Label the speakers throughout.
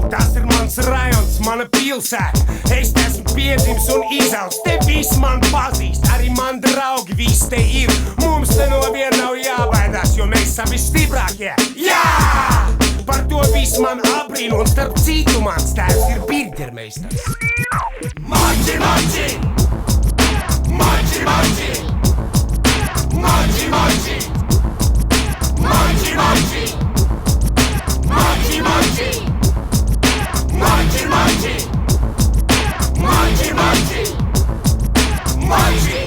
Speaker 1: Tas ir mans rajons, mana pilsēta. Es esmu piedzimis un izaugs, te visi man pazīst, arī man draugi visi te ir. Mums te no viena nav jābaidās, jo mēs esam visstiprākie. Jā! Par to visi man abrīno, un starp citu mans tēvs ir birgermeistars. Mači, mači! Mači, mači! Mači, mači! Mači, mači! Mači, mači! Mači, mači! Mači, mači! Mači!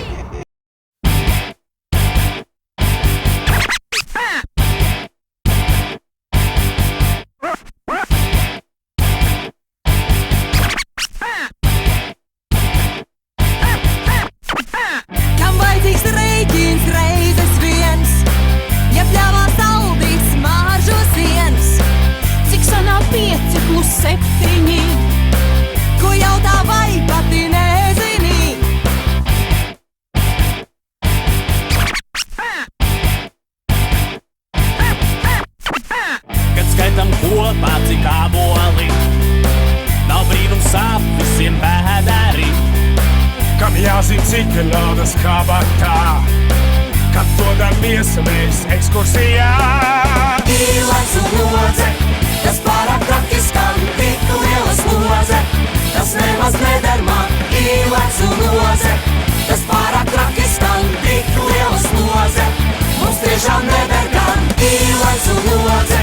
Speaker 2: Kam vajadzīgs rēķins reizes viens, ja pļāvās saldīs smaržo sienas? Cik sanāk 5 plus 7? Ko jautā vai pati nezini?
Speaker 3: Kad skaitam kopā cik āboli, nav brīnums sāp visiem vēderi.
Speaker 1: Kam jāzina cik ir naudas kabatā, kad dodamies mēs ekskursijā.
Speaker 2: Īlais un lodze, tas pārāk traki skan, tik liela slodze, tas nemaz neder man. Īlais un lodze, tas pārāk traki skan, tik liela slodze, mums tiešām neder gan. Īlais un lodze,